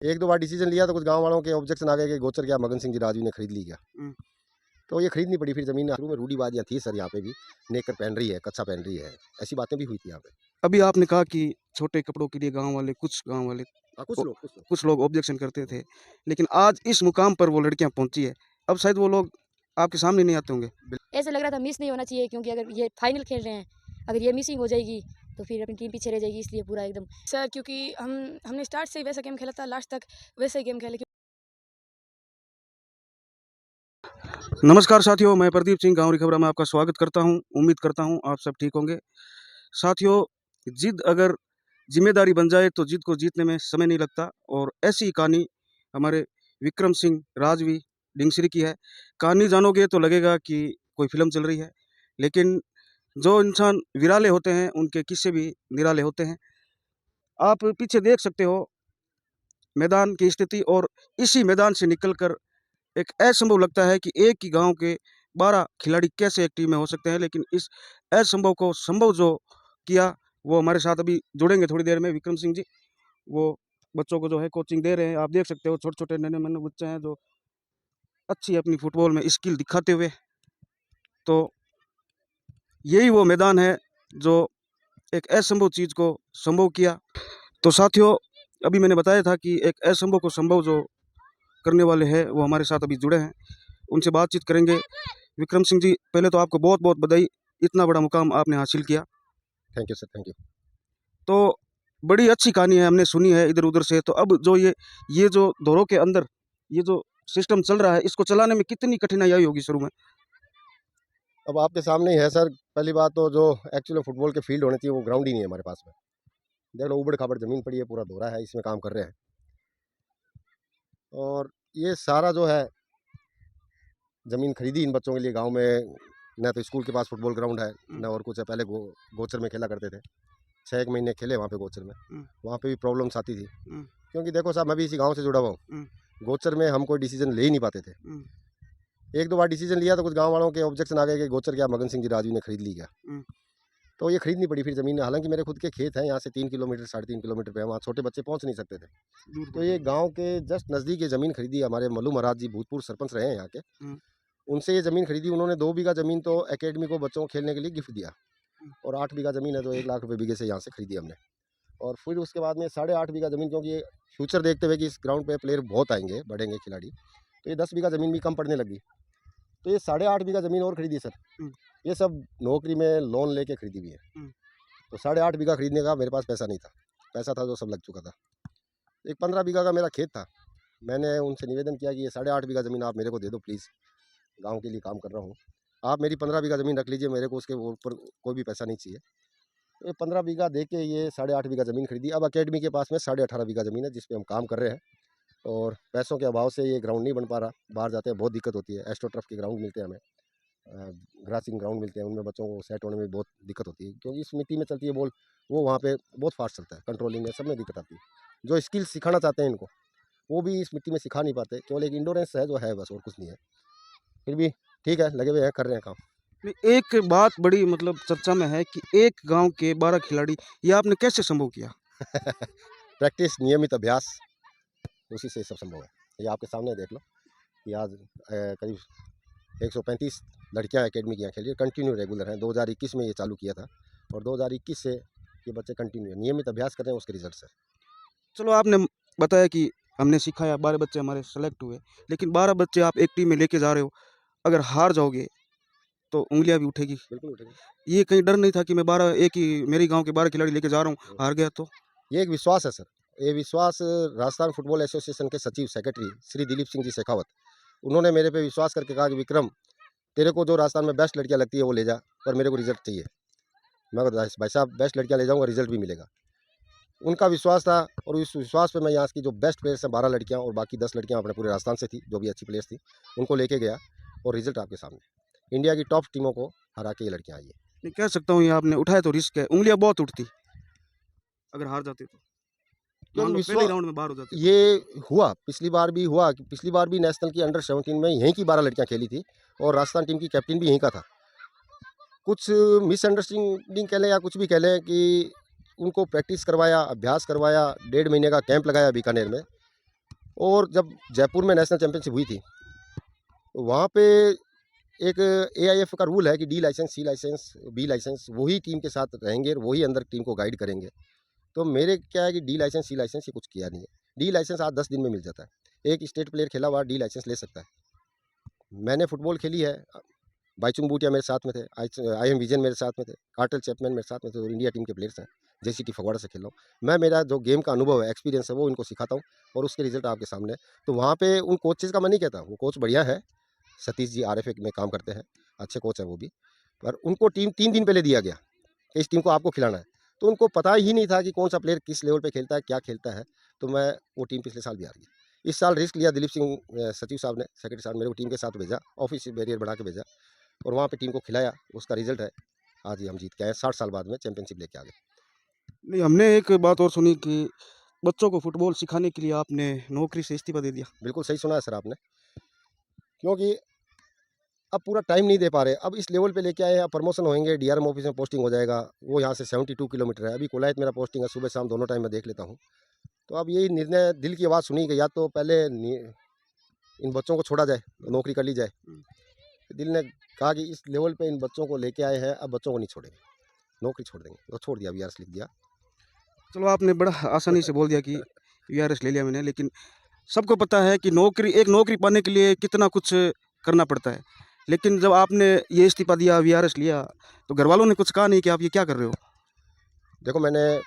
एक दो बार डिसीजन लिया तो कुछ गांव वालों के ऑब्जेक्शन आ गए कि गोचर क्या मगन सिंह जी राजवी ने खरीद ली क्या। तो ये खरीदनी पड़ी फिर ज़मीन। शुरू में रूढ़ीवादियाँ थी सर, यहाँ पे भी नेकर पहन रही है, कच्छा पहन रही है, ऐसी बातें भी हुई थी यहाँ पे। अभी आपने कहा कि छोटे कपड़ों के लिए कुछ गाँव वाले हाँ, ओ कुछ लोग। कुछ लोग ऑब्जेक्शन करते थे। लेकिन आज इस मुकाम पर वो लड़कियाँ पहुँची है। अब शायद वो लोग आपके सामने नहीं आते होंगे। ऐसा लग रहा था मिस नहीं होना चाहिए, क्योंकि अगर ये फाइनल खेल रहे हैं, अगर ये मिसिंग हो जाएगी तो फिर अपनी टीम पीछे रह जाएगी, इसलिए पूरा एकदम सर, क्योंकि हमने स्टार्ट से ही वैसा गेम खेला था, लास्ट तक वैसा ही गेम खेले। नमस्कार साथियों, मैं प्रदीप सिंह गाँव खबरा में आपका स्वागत करता हूं। उम्मीद करता हूं आप सब ठीक होंगे। साथियों, जिद अगर जिम्मेदारी बन जाए तो जिद को जीतने में समय नहीं लगता, और ऐसी ही कहानी हमारे विक्रम सिंह राजवी डिंगसरी की है। कहानी जानोगे तो लगेगा कि कोई फिल्म चल रही है, लेकिन जो इंसान विराले होते हैं उनके किस्से भी निराले होते हैं। आप पीछे देख सकते हो मैदान की स्थिति, और इसी मैदान से निकलकर एक असंभव लगता है कि एक ही गांव के 12 खिलाड़ी कैसे एक टीम में हो सकते हैं। लेकिन इस असंभव को संभव जो किया, वो हमारे साथ अभी जुड़ेंगे थोड़ी देर में विक्रम सिंह जी। वो बच्चों को जो है कोचिंग दे रहे हैं। आप देख सकते हो छोटे छोटे नन्हे मुन्ने बच्चे हैं जो अच्छी अपनी फुटबॉल में स्किल दिखाते हुए। तो यही वो मैदान है जो एक असंभव चीज़ को संभव किया। तो साथियों, अभी मैंने बताया था कि एक असंभव को संभव जो करने वाले हैं वो हमारे साथ अभी जुड़े हैं, उनसे बातचीत करेंगे। विक्रम सिंह जी, पहले तो आपको बहुत बहुत बधाई, इतना बड़ा मुकाम आपने हासिल किया। Thank you sir, thank you. तो बड़ी अच्छी कहानी है, हमने सुनी है इधर उधर से। तो अब जो ये जो दौरों के अंदर ये जो सिस्टम चल रहा है, इसको चलाने में कितनी कठिनाई आई होगी शुरू में? अब आपके सामने ही है सर। पहली बात तो जो एक्चुअली फुटबॉल के फील्ड होने चाहिए वो ग्राउंड ही नहीं है हमारे पास में। देख लो, ऊबड़ खाबड़ ज़मीन पड़ी है, पूरा दोहरा है, इसमें काम कर रहे हैं। और ये सारा जो है ज़मीन खरीदी इन बच्चों के लिए गाँव में, न तो स्कूल के पास फुटबॉल ग्राउंड है, न और कुछ है। पहले गोचर में खेला करते थे, 6 एक महीने खेले वहाँ पे गोचर में। वहाँ पे भी प्रॉब्लम्स आती थी, क्योंकि देखो साहब, मैं भी इसी गाँव से जुड़ा हुआ हूँ। गोचर में हम कोई डिसीजन ले ही नहीं पाते थे। एक दो बार डिसीजन लिया तो कुछ गाँव वालों के ऑब्जेक्शन आ गए कि गोचर क्या मगन सिंह जी राजवी ने खरीद ली क्या। तो ये खरीदनी पड़ी फिर ज़मीन। हालांकि मेरे खुद के खेत हैं यहाँ से 3 किलोमीटर 3.5 किलोमीटर पे, वहाँ छोटे बच्चे पहुँच नहीं सकते थे। तो ये गाँव के जस्ट नज़दीक ये ज़मीन खरीदी। हमारे मल्लू महाराज जी भूतपूर्व सरपंच रहे हैं यहाँ के, उनसे ये ज़मीन खरीदी। उन्होंने 2 बीघा ज़मीन तो एकेडमी को बच्चों को खेलने के लिए गिफ्ट दिया, और 8 बीघा ज़मीन है जो 1 लाख रुपये बीघे से यहाँ से खरीदी हमने। और फिर उसके बाद में 8.5 बीघा ज़मीन, क्योंकि ये फ्यूचर देखते हुए कि इस ग्राउंड पे प्लेयर बहुत आएंगे, बढ़ेंगे खिलाड़ी, तो ये 10 बीघा ज़मीन भी कम पड़ने लगी। तो ये 8.5 बीघा ज़मीन और खरीदी सर। ये सब नौकरी में लोन लेके खरीदी हुई है। तो 8.5 बीघा खरीदने का मेरे पास पैसा नहीं था, पैसा था जो सब लग चुका था। एक 15 बीघा का मेरा खेत था। मैंने उनसे निवेदन किया कि ये 8.5 बीघा ज़मीन आप मेरे को दे दो प्लीज़, गाँव के लिए काम कर रहा हूँ, आप मेरी 15 बीघा ज़मीन रख लीजिए, मेरे को उसके ऊपर कोई भी पैसा नहीं चाहिए। तो ये 15 बीघा दे के ये 8.5 बीघा ज़मीन खरीदी। अब अकेडमी के पास में 18.5 बीघा ज़मीन है जिस पे हम काम कर रहे हैं, और पैसों के अभाव से ये ग्राउंड नहीं बन पा रहा। बाहर जाते हैं बहुत दिक्कत होती है। एस्ट्रोटर्फ के ग्राउंड मिलते हैं हमें, ग्रासिंग ग्राउंड मिलते हैं, उनमें बच्चों को सेट होने में बहुत दिक्कत होती है, क्योंकि इस मिट्टी में चलती है बॉल, वो वहाँ पे बहुत फास्ट चलता है, कंट्रोलिंग में सब में दिक्कत आती है। जो स्किल सिखाना चाहते हैं इनको, वो भी इस मिट्टी में सिखा नहीं पाते। केवल एक इंडोरेंस है जो है, बस, और कुछ नहीं है। फिर भी ठीक है, लगे हुए हैं, कर रहे हैं काम। नहीं, एक बात बड़ी मतलब चर्चा में है कि एक गांव के 12 खिलाड़ी, ये आपने कैसे संभव किया? प्रैक्टिस, नियमित अभ्यास, उसी से सब संभव है। ये आपके सामने देख लो कि आज करीब 135 लड़कियां एकेडमी की यहाँ खेल रही है, कंटिन्यू रेगुलर हैं। 2021 में ये चालू किया था, और 2021 से ये बच्चे कंटिन्यू नियमित अभ्यास कर रहे हैं, उसके रिजल्ट है। चलो, आपने बताया कि हमने सिखाया, 12 बच्चे हमारे सेलेक्ट हुए, लेकिन 12 बच्चे आप एक टीम में लेके जा रहे हो, अगर हार जाओगे तो उंगलियां भी उठेगी। बिल्कुल उठेगी। ये कहीं डर नहीं था कि मैं 12 एक ही मेरे गांव के 12 खिलाड़ी लेके जा रहा हूँ, हार गया तो? ये एक विश्वास है सर। ये विश्वास राजस्थान फुटबॉल एसोसिएशन के सचिव सेक्रेटरी श्री दिलीप सिंह जी शेखावत, उन्होंने मेरे पे विश्वास करके कहा कि विक्रम, तेरे को जो राजस्थान में बेस्ट लड़कियां लगती है वो ले जा, पर मेरे को रिजल्ट चाहिए। मैं कहा भाई साहब, बेस्ट लड़कियां ले जाऊंगा, रिजल्ट भी मिलेगा। उनका विश्वास था, और उस विश्वास पे मैं यहाँ की जो बेस्ट प्लेयर्स हैं 12 लड़कियां, और बाकी 10 लड़कियां अपने पूरे राजस्थान से थी जो भी अच्छी प्लेयर्स थी, उनको लेके गया, और रिजल्ट आपके सामने। इंडिया की टॉप टीमों को हरा के ये लड़कियां आई है। नहीं, कह सकता हूँ ये आपने उठाया तो रिस्क है, उंगलियां बहुत उठती अगर हार जाते तो, मान लो पहले राउंड में बाहर हो जाते। ये हुआ, पिछली बार भी हुआ कि पिछली बार भी नेशनल की अंडर 17 में यहीं की 12 लड़कियां खेली थी, और राजस्थान टीम की कैप्टन भी यहीं का था। कुछ मिसअंडरस्टैंडिंग कह लें या कुछ भी कह लें कि उनको प्रैक्टिस करवाया, अभ्यास करवाया, 1.5 महीने का कैंप लगाया बीकानेर में, और जब जयपुर में नेशनल चैंपियनशिप हुई थी, तो वहाँ पे एक एआईएफ का रूल है कि डी लाइसेंस, सी लाइसेंस, बी लाइसेंस वही टीम के साथ रहेंगे, वही अंदर टीम को गाइड करेंगे। तो मेरे क्या है कि डी लाइसेंस, सी लाइसेंस ये कुछ किया नहीं है। डी लाइसेंस आज 10 दिन में मिल जाता है। एक स्टेट प्लेयर खेला हुआ डी लाइसेंस ले सकता है। मैंने फुटबॉल खेली है, बाईचुंग बूटिया मेरे साथ में थे, आई एम विजन मेरे साथ में थे, कार्टल चैपमैन मेरे साथ में थे, और इंडिया टीम के प्लेयर्स हैं। जेसीटी फगवाड़ा से खेल रहा हूँ मैं। मेरा जो गेम का अनुभव है, एक्सपीरियंस है, वो इनको सिखाता हूँ और उसके रिजल्ट आपके सामने है। तो वहाँ पे उन कोचेज़ का मैं नहीं कहता, वो कोच बढ़िया है, सतीश जी आरएफए में काम करते हैं, अच्छे कोच हैं वो भी। पर उनको टीम 3 दिन पहले दिया गया कि इस टीम को आपको खिलाना है। तो उनको पता ही नहीं था कि कौन सा प्लेयर किस लेवल पे खेलता है, क्या खेलता है। तो मैं वो टीम पिछले साल भी हार गई। इस साल रिस्क लिया, दिलीप सिंह सचिव साहब ने, सेक्रेटरी साहब, मेरे को टीम के साथ भेजा, ऑफिस बैरियर बढ़ा के भेजा और वहाँ पे टीम को खिलाया। उसका रिजल्ट है आज ही हम जीत के आए, 60 साल बाद में चैंपियनशिप लेके आ गए। नहीं, हमने एक बात और सुनी कि बच्चों को फुटबॉल सिखाने के लिए आपने नौकरी से इस्तीफा दे दिया। बिल्कुल सही सुना है सर आपने, क्योंकि अब पूरा टाइम नहीं दे पा रहे। अब इस लेवल पे लेके आए हैं, अब प्रमोशन होंगे, डीआरएम ऑफिस में पोस्टिंग हो जाएगा। वो यहाँ से 72 किलोमीटर है। अभी कोलायत मेरा पोस्टिंग है, सुबह शाम दोनों टाइम में देख लेता हूँ। तो अब यही निर्णय, दिल की आवाज़ सुनी कि या तो पहले इन बच्चों को छोड़ा जाए, नौकरी कर ली जाए। दिल ने कहा कि इस लेवल पे इन बच्चों को लेके आए हैं, अब बच्चों को नहीं छोड़ेंगे, नौकरी छोड़ देंगे। तो छोड़ दिया, वीआरएस लिख दिया। चलो, आपने बड़ा आसानी से बोल दिया कि वीआरएस ले लिया मैंने, लेकिन सबको पता है कि एक नौकरी पाने के लिए कितना कुछ करना पड़ता है। लेकिन जब आपने ये इस्तीफा दिया, वीआरएस लिया, तो घर वालों ने कुछ कहा नहीं कि आप ये क्या कर रहे हो? देखो, मैंने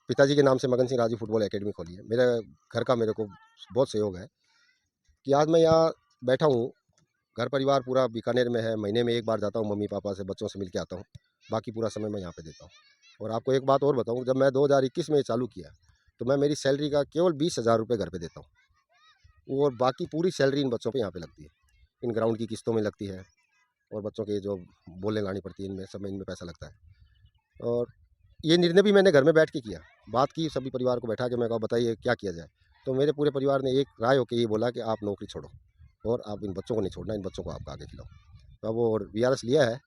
पिताजी के नाम से मगन सिंह राजू फुटबॉल एकेडमी खोली है। मेरे घर का मेरे को बहुत सहयोग है कि आज मैं यहाँ बैठा हूँ। घर परिवार पूरा बीकानेर में है, महीने में एक बार जाता हूँ, मम्मी पापा से, बच्चों से मिल के आता हूँ। बाकी पूरा समय मैं यहाँ पे देता हूँ। और आपको एक बात और बताऊँ, जब मैं 2021 में चालू किया तो मैं मेरी सैलरी का केवल 20,000 रुपये घर पे देता हूँ, और बाकी पूरी सैलरी इन बच्चों पे यहाँ पे लगती है। इन ग्राउंड की किस्तों में लगती है, और बच्चों के जो बोलने लानी पड़ती है, इनमें सब में इनमें पैसा लगता है। और ये निर्णय भी मैंने घर में बैठ के किया, बात की सभी परिवार को बैठा के, मैं कहा बताइए क्या किया जाए। तो मेरे पूरे परिवार ने एक राय होकर ये बोला कि आप नौकरी छोड़ो और आप इन बच्चों को नहीं छोड़ना, इन बच्चों को आप आगे खिलाओ। तो अब वो वीआरएस लिया है।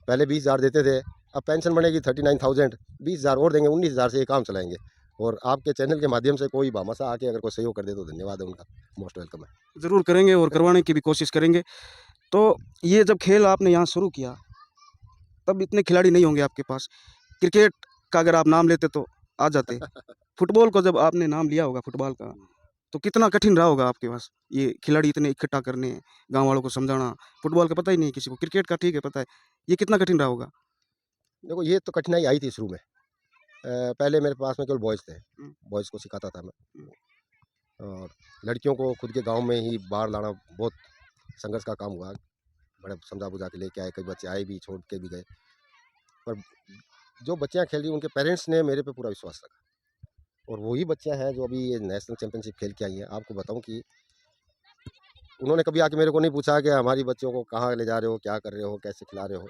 पहले 20,000 देते थे, अब पेंशन बढ़ेगी 39,000, 20,000 और देंगे, 19,000 से ये काम चलाएंगे। और आपके चैनल के माध्यम से कोई भामाशाह आके अगर कोई सहयोग कर दे तो धन्यवाद है उनका, मोस्ट वेलकम है। ज़रूर करेंगे और करवाने की भी कोशिश करेंगे। तो ये जब खेल आपने यहाँ शुरू किया, तब इतने खिलाड़ी नहीं होंगे आपके पास। क्रिकेट का अगर आप नाम लेते तो आ जाते। फुटबॉल को जब आपने नाम लिया होगा, फुटबॉल का, तो कितना कठिन रहा होगा आपके पास ये खिलाड़ी इतने इकट्ठा करने, गाँव वालों को समझाना। फुटबॉल का पता ही नहीं किसी को, क्रिकेट का ठीक है पता है, ये कितना कठिन रहा होगा? देखो, ये तो कठिनाई आई थी शुरू में। पहले मेरे पास में केवल बॉयज़ थे, बॉयज़ को सिखाता था मैं। और लड़कियों को खुद के गांव में ही बाहर लाना बहुत संघर्ष का काम हुआ। बड़े समझा बुझा के लेके आए, कई बच्चे आए भी, छोड़ के भी गए। पर जो बच्चियां खेल रही, उनके पेरेंट्स ने मेरे पे पूरा विश्वास रखा, और वही बच्चियां हैं जो अभी ये नेशनल चैंपियनशिप खेल के आई हैं। आपको बताऊं कि उन्होंने कभी आके मेरे को नहीं पूछा कि हमारी बच्चों को कहाँ ले जा रहे हो, क्या कर रहे हो, कैसे खिला रहे हो।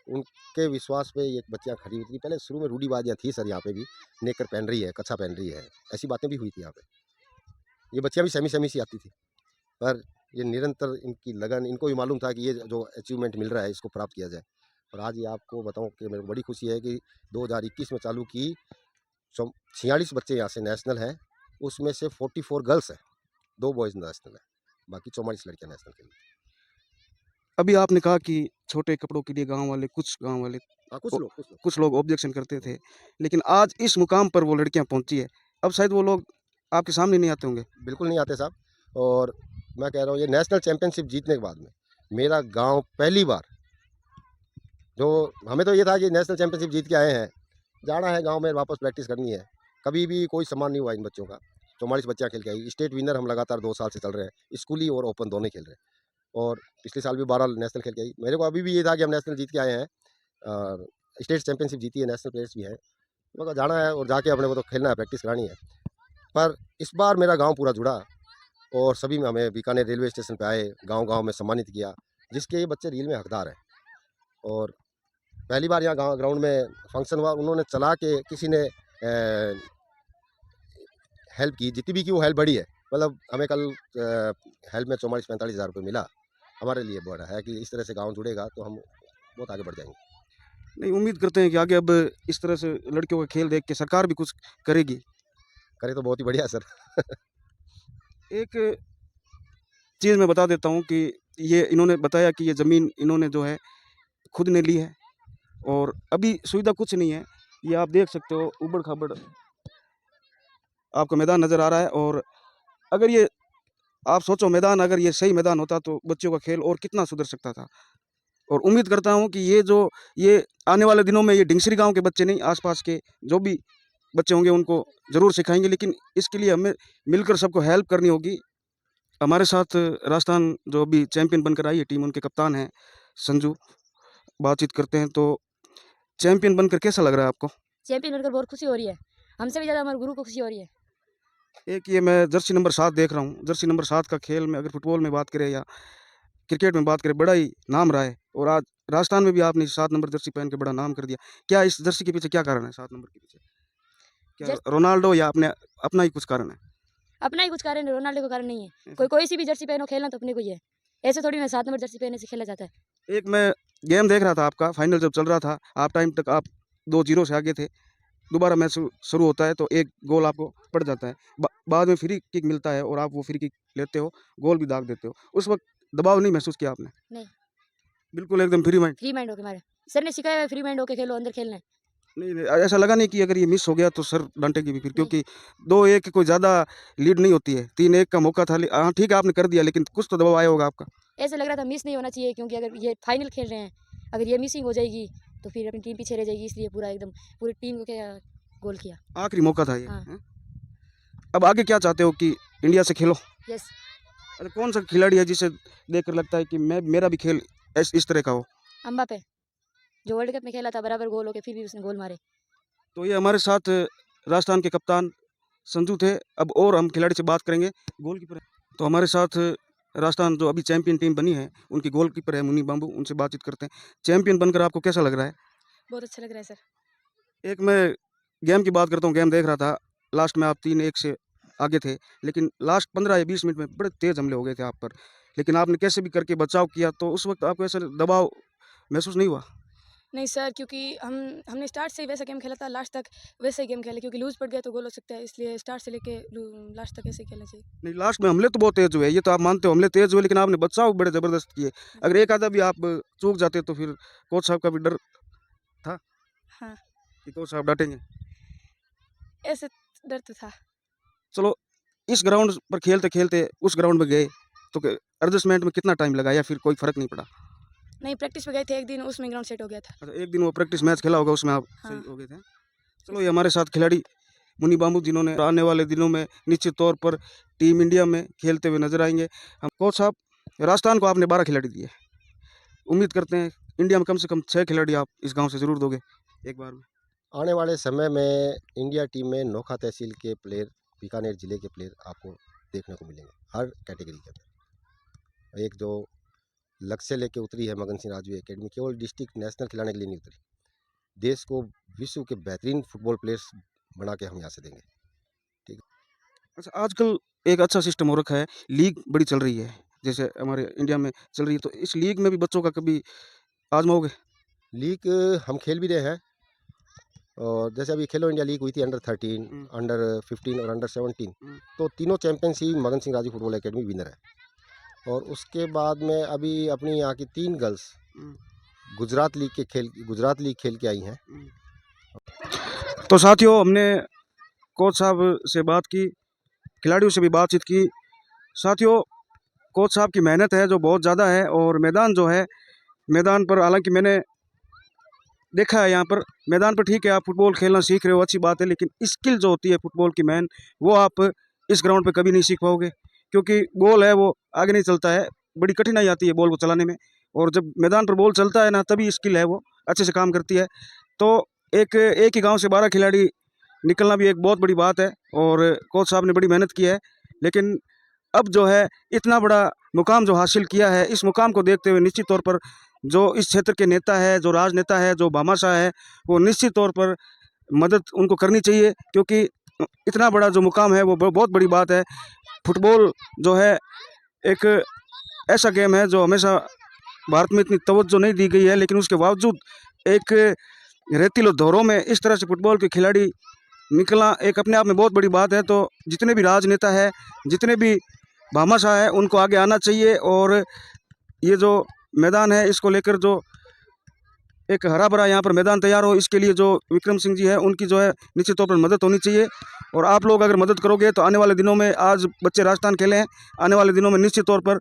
उनके विश्वास पे ये बच्चियां खड़ी हुई थी। पहले शुरू में रूढ़ीवादियाँ थी सर, यहाँ पे भी नेकर पहन रही है, कच्छा पहन रही है, ऐसी बातें भी हुई थी यहाँ पे। ये बच्चियां भी सेमी सी आती थी, पर ये निरंतर इनकी लगन, इनको भी मालूम था कि ये जो अचीवमेंट मिल रहा है इसको प्राप्त किया जाए। और आज ये आपको बताऊं कि मेरे को बड़ी खुशी है कि 2021 में चालू की 46 बच्चे यहाँ से नेशनल हैं, उसमें से 44 गर्ल्स हैं, 2 बॉयज़ नेशनल हैं, बाकी 44 लड़कियाँ नेशनल के लिए। अभी आपने कहा कि छोटे कपड़ों के लिए कुछ गाँव वाले, हाँ, कुछ लोग ऑब्जेक्शन करते थे, लेकिन आज इस मुकाम पर वो लड़कियां पहुंची है। अब शायद वो लोग आपके सामने नहीं आते होंगे। बिल्कुल नहीं आते साहब। और मैं कह रहा हूँ, ये नेशनल चैंपियनशिप जीतने के बाद में मेरा गाँव पहली बार, जो हमें तो ये था कि नेशनल चैंपियनशिप जीत के आए हैं, जाना है गांव में, वापस प्रैक्टिस करनी है। कभी भी कोई सम्मान नहीं हुआ इन बच्चों का। 44 बच्चियाँ खेल के आई, स्टेट विनर हम लगातार 2 साल से चल रहे हैं, स्कूली और ओपन दोनों खेल रहे हैं। और पिछले साल भी 12 नेशनल खेल के आई। मेरे को अभी भी ये था कि हम नेशनल जीत के आए हैं, स्टेट चैंपियनशिप जीती है, नेशनल प्लेयर्स भी हैं, मगर जाना है और जाके अपने को तो खेलना है, प्रैक्टिस करानी है। पर इस बार मेरा गाँव पूरा जुड़ा, और सभी में हमें बीकानेर रेलवे स्टेशन पर आए, गाँव में सम्मानित किया, जिसके ये बच्चे रियल में हकदार हैं। और पहली बार यहाँ गाँव ग्राउंड में फंक्शन हुआ, उन्होंने चला के किसी ने हेल्प की, जितनी भी की वो हेल्प बड़ी है। मतलब हमें कल हेल्प में 44-45 हज़ार रुपये मिला, हमारे लिए बड़ा है कि इस तरह से गांव जुड़ेगा तो हम बहुत आगे बढ़ जाएंगे। नहीं, उम्मीद करते हैं कि आगे अब इस तरह से लड़कियों का खेल देख के सरकार भी कुछ करेगी। करे तो बहुत ही बढ़िया सर। एक चीज़ मैं बता देता हूँ कि ये इन्होंने बताया कि ये ज़मीन इन्होंने जो है खुद ने ली है और अभी सुविधा कुछ नहीं है। ये आप देख सकते हो ऊबड़ खाबड़ आपको मैदान नज़र आ रहा है। और अगर ये आप सोचो मैदान अगर ये सही मैदान होता तो बच्चों का खेल और कितना सुधर सकता था। और उम्मीद करता हूँ कि ये आने वाले दिनों में ये डिंगसरी गांव के बच्चे नहीं, आसपास के जो भी बच्चे होंगे उनको ज़रूर सिखाएंगे, लेकिन इसके लिए हमें मिलकर सबको हेल्प करनी होगी। हमारे साथ राजस्थान जो अभी चैंपियन बनकर आई है टीम, उनके कप्तान हैं संजू, बातचीत करते हैं। तो चैंपियन बनकर कैसा लग रहा है आपको? चैंपियन बनकर बहुत खुशी हो रही है, हमसे भी ज़्यादा हमारे गुरु को खुशी हो रही है। एक ये मैं जर्सी नंबर 7 देख रहा हूँ। जर्सी नंबर 7 का खेल में अगर फुटबॉल में बात करें या क्रिकेट में बात करें बड़ा ही नाम रहा है और आज राजस्थान में भी आपने 7 नंबर जर्सी पहन के बड़ा नाम कर दिया। क्या इस जर्सी के पीछे क्या कारण है 7 नंबर के पीछे? क्या जर्स रोनाल्डो या अपना ही कुछ कारण है? अपना ही कुछ कारण है, रोनाल्डो का कारण नहीं है। कोई सी भी जर्सी पहनो, खेलना तो अपने को ही है। ऐसे थोड़ी ना 7 नंबर जर्सी पहनने से खेला जाता है। एक मैं गेम देख रहा था आपका, फाइनल जब चल रहा था, हाफ टाइम तक आप 2-0 से आगे थे। दोबारा मैच शुरू होता है तो एक गोल आपको पड़ जाता है। बाद में फ्री किक मिलता है और आप वो फ्री किक लेते हो, गोल भी दाग देते हो। उस वक्त दबाव नहीं महसूस किया आपने? नहीं, बिल्कुल एकदम फ्री माइंड? फ्री माइंड होके मारे। सर ने सिखाया है फ्री माइंड होके खेलो, अंदर खेलना है। नहीं, नहीं, ऐसा लगा नहीं कि अगर ये मिस हो गया तो सर डांटेगी भी फिर? नहीं। क्योंकि 2-1 की कोई ज़्यादा लीड नहीं होती है, 3-1 का मौका था। हाँ ठीक है, आपने कर दिया, लेकिन कुछ तो दबाव आया होगा आपका? ऐसे लग रहा था मिस नहीं होना चाहिए, क्योंकि अगर ये फाइनल खेल रहे हैं, अगर ये मिसिंग हो जाएगी तो फिर अपनी टीम पीछे रह जाएगी, इसलिए पूरी टीम को क्या गोल किया। आखिरी मौका था ये। हाँ। हैं? अब आगे क्या चाहते हो कि इंडिया से खेलो? यस। अच्छा, कौन सा खिलाड़ी है जिसे देखकर लगता है कि मेरा भी खेल इस तरह का हो? एम्बापे, जो वर्ल्ड कप में खेला था बराबर गोल होके फिर भी उसने गोल मारे। तो ये हमारे साथ राजस्थान के कप्तान संजू थे। अब और हम खिलाड़ी से बात करेंगे, गोलकीपर है। तो हमारे साथ राजस्थान जो अभी चैंपियन टीम बनी है उनकी गोलकीपर है मुन्नी बाम्बू, उनसे बातचीत करते हैं। चैंपियन बनकर आपको कैसा लग रहा है? बहुत अच्छा लग रहा है सर। एक मैं गेम की बात करता हूँ, गेम देख रहा था, लास्ट में आप 3-1 से आगे थे, लेकिन लास्ट 15 या 20 मिनट में बड़े तेज़ हमले हो गए थे आप पर, लेकिन आपने कैसे भी करके बचाव किया। तो उस वक्त आपको ऐसा दबाव महसूस नहीं हुआ? नहीं सर, क्योंकि हमने स्टार्ट से ही वैसा गेम खेला था, लास्ट तक वैसे ही गेम खेले, क्योंकि लूज़ पड़ गया तो गोल हो सकता है, इसलिए स्टार्ट से लेके लास्ट तक ऐसे ही खेलना चाहिए। नहीं, लास्ट में हमले तो बहुत तेज़ हुए, ये तो आप मानते हो हमले तेज़ हुए, लेकिन आपने बचाव बड़े ज़बरदस्त किए। अगर एक आधा भी आप चूक जाते तो फिर कोच साहब का भी डर था हाँ, कि कोच साहब डांटेंगे। ऐसे डर तो था। चलो, इस ग्राउंड पर खेलते खेलते उस ग्राउंड में गए तो एडजस्टमेंट में कितना टाइम लगा या फिर कोई फ़र्क नहीं पड़ा? नहीं, प्रैक्टिस पे गए थे एक दिन, उसमें ग्राउंड सेट हो गया था। अच्छा, एक दिन वो प्रैक्टिस मैच खेला होगा, उसमें आप हाँ। सही हो गए थे। चलो, ये हमारे साथ खिलाड़ी मुन्नी बाम्बू, जिन्होंने आने वाले दिनों में निश्चित तौर पर टीम इंडिया में खेलते हुए नजर आएंगे। हम कोच साहब, राजस्थान को आपने 12 खिलाड़ी दिए, उम्मीद करते हैं इंडिया में कम से कम 6 खिलाड़ी आप इस गांव से ज़रूर दोगे एक बार में। आने वाले समय में इंडिया टीम में नोखा तहसील के प्लेयर, बीकानेर ज़िले के प्लेयर आपको देखने को मिलेंगे हर कैटेगरी के अंदर। एक जो लक्ष्य लेके उतरी है मगन सिंह राजू एकेडमी, केवल डिस्ट्रिक्ट नेशनल खिलाने के लिए नहीं उतरी, देश को विश्व के बेहतरीन फुटबॉल प्लेयर्स बना के हम यहाँ से देंगे। ठीक है। अच्छा, आजकल एक अच्छा सिस्टम हो रखा है, लीग बड़ी चल रही है, जैसे हमारे इंडिया में चल रही है, तो इस लीग में भी बच्चों का कभी आजमाओगे? लीग हम खेल भी रहे हैं, और जैसे अभी खेलो इंडिया लीग हुई थी अंडर 13, अंडर 15 और अंडर 17, तो तीनों चैंपियनशिप मगन Singh Raju football academy winner है। और उसके बाद में अभी अपनी यहाँ की 3 गर्ल्स गुजरात लीग खेल के आई हैं। तो साथियों, हमने कोच साहब से बात की, खिलाड़ियों से भी बातचीत की। साथियों, कोच साहब की मेहनत है जो बहुत ज़्यादा है, और मैदान जो है, मैदान पर हालांकि मैंने देखा है, यहाँ पर मैदान पर ठीक है आप फुटबॉल खेलना सीख रहे हो, अच्छी बात है, लेकिन स्किल जो होती है फुटबॉल की मैन, वो आप इस ग्राउंड पे कभी नहीं सीख पाओगे, क्योंकि बॉल है वो आगे नहीं चलता है, बड़ी कठिनाई आती है बॉल को चलाने में, और जब मैदान पर बॉल चलता है ना, तभी स्किल है वो अच्छे से काम करती है। तो एक ही गाँव से 12 खिलाड़ी निकलना भी एक बहुत बड़ी बात है, और कोच साहब ने बड़ी मेहनत की है, लेकिन अब जो है इतना बड़ा मुकाम जो हासिल किया है, इस मुकाम को देखते हुए निश्चित तौर पर जो इस क्षेत्र के नेता है, जो राजनेता है, जो भामाशाह है, वो निश्चित तौर पर मदद उनको करनी चाहिए, क्योंकि इतना बड़ा जो मुकाम है वो बहुत बड़ी बात है। फुटबॉल जो है एक ऐसा गेम है जो हमेशा भारत में इतनी तवज्जो नहीं दी गई है, लेकिन उसके बावजूद एक रेतीले दौरों में इस तरह से फुटबॉल के खिलाड़ी निकलना एक अपने आप में बहुत बड़ी बात है। तो जितने भी राजनेता है, जितने भी भामाशाह है उनको आगे आना चाहिए। और ये जो मैदान है इसको लेकर जो एक हरा भरा यहाँ पर मैदान तैयार हो, इसके लिए जो विक्रम सिंह जी है उनकी जो है निश्चित तौर पर मदद होनी चाहिए। और आप लोग अगर मदद करोगे तो आने वाले दिनों में, आज बच्चे राजस्थान खेले हैं, आने वाले दिनों में निश्चित तौर पर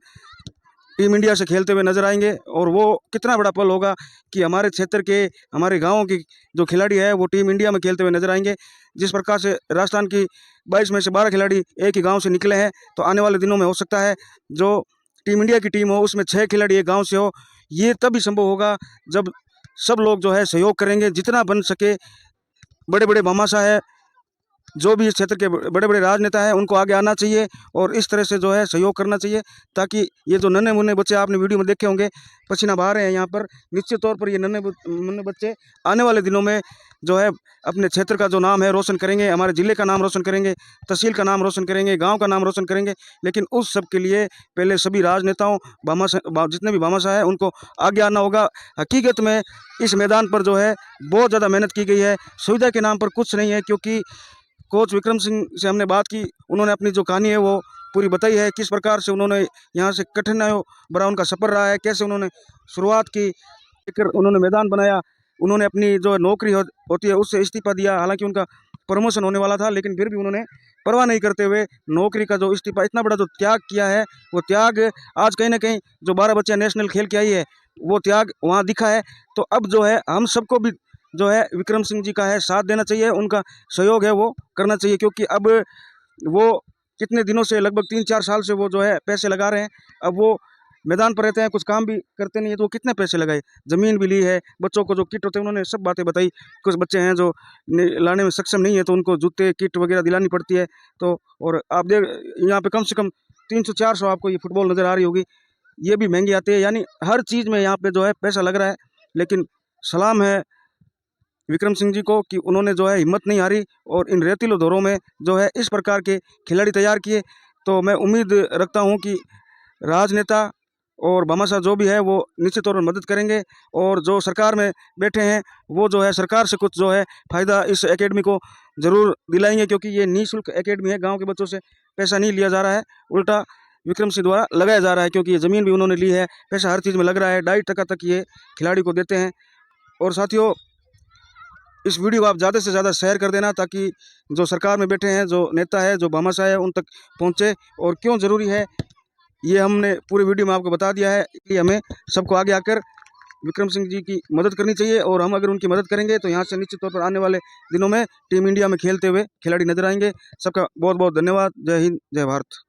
टीम इंडिया से खेलते हुए नजर आएंगे। और वो कितना बड़ा पल होगा कि हमारे क्षेत्र के, हमारे गाँव की जो खिलाड़ी है वो टीम इंडिया में खेलते हुए नजर आएंगे। जिस प्रकार से राजस्थान की 22 में से 12 खिलाड़ी एक ही गाँव से निकले हैं, तो आने वाले दिनों में हो सकता है जो टीम इंडिया की टीम हो उसमें 6 खिलाड़ी एक गाँव से हो। ये तभी संभव होगा जब सब लोग जो है सहयोग करेंगे, जितना बन सके। बड़े बड़े भामाशाह है, जो भी इस क्षेत्र के बड़े बड़े राजनेता हैं, उनको आगे आना चाहिए और इस तरह से जो है सहयोग करना चाहिए, ताकि ये जो नन्हे मुन्ने बच्चे आपने वीडियो में देखे होंगे पसीना बहा रहे हैं यहाँ पर, निश्चित तौर पर ये नन्हे मुन्ने बच्चे आने वाले दिनों में जो है अपने क्षेत्र का जो नाम है रोशन करेंगे, हमारे ज़िले का नाम रोशन करेंगे, तहसील का नाम रोशन करेंगे, गाँव का नाम रोशन करेंगे। लेकिन उस सब के लिए पहले सभी राजनेताओं, जितने भी भामाशाह हैं, उनको आगे आना होगा। हकीकत में इस मैदान पर जो है बहुत ज़्यादा मेहनत की गई है, सुविधा के नाम पर कुछ नहीं है। क्योंकि कोच विक्रम सिंह से हमने बात की, उन्होंने अपनी जो कहानी है वो पूरी बताई है, किस प्रकार से उन्होंने यहाँ से कठिनाइयों भरा उनका सफ़र रहा है, कैसे उन्होंने शुरुआत की, फिर उन्होंने मैदान बनाया, उन्होंने अपनी जो नौकरी होती है उससे इस्तीफा दिया। हालांकि उनका प्रमोशन होने वाला था, लेकिन फिर भी उन्होंने परवाह नहीं करते हुए नौकरी का जो इस्तीफा, इतना बड़ा जो त्याग किया है, वो त्याग आज कहीं ना कहीं जो 12 बच्चे नेशनल खेल के आई है वो त्याग वहाँ दिखा है। तो अब जो है हम सबको भी जो है विक्रम सिंह जी का है साथ देना चाहिए, उनका सहयोग है वो करना चाहिए। क्योंकि अब वो कितने दिनों से, लगभग 3-4 साल से वो जो है पैसे लगा रहे हैं। अब वो मैदान पर रहते हैं, कुछ काम भी करते नहीं है, तो वो कितने पैसे लगाए, ज़मीन भी ली है, बच्चों को जो किट होते हैं उन्होंने सब बातें बताई। कुछ बच्चे हैं जो लाने में सक्षम नहीं है, तो उनको जूते किट वगैरह दिलानी पड़ती है। तो और आप देख यहाँ पे कम से कम 300-400 आपको ये फुटबॉल नज़र आ रही होगी, ये भी महंगी आती है। यानी हर चीज़ में यहाँ पे जो है पैसा लग रहा है। लेकिन सलाम है विक्रम सिंह जी को कि उन्होंने जो है हिम्मत नहीं हारी और इन रेतीले दौरों में जो है इस प्रकार के खिलाड़ी तैयार किए। तो मैं उम्मीद रखता हूँ कि राजनेता और भामाशाह जो भी है वो निश्चित तौर पर मदद करेंगे। और जो सरकार में बैठे हैं वो जो है सरकार से कुछ जो है फ़ायदा इस एकेडमी को ज़रूर दिलाएंगे, क्योंकि ये निःशुल्क एकेडमी है, गाँव के बच्चों से पैसा नहीं लिया जा रहा है, उल्टा विक्रम सिंह द्वारा लगाया जा रहा है। क्योंकि ये ज़मीन भी उन्होंने ली है, पैसा हर चीज़ में लग रहा है, 2.5% तक ये खिलाड़ी को देते हैं। और साथियों, इस वीडियो को आप ज़्यादा से ज़्यादा शेयर कर देना, ताकि जो सरकार में बैठे हैं, जो नेता है, जो भामाशाह है, उन तक पहुँचे। और क्यों ज़रूरी है ये हमने पूरी वीडियो में आपको बता दिया है कि हमें सबको आगे आकर विक्रम सिंह जी की मदद करनी चाहिए। और हम अगर उनकी मदद करेंगे तो यहाँ से निश्चित तौर पर आने वाले दिनों में टीम इंडिया में खेलते हुए खिलाड़ी नजर आएंगे। सबका बहुत बहुत धन्यवाद। जय हिंद, जय भारत।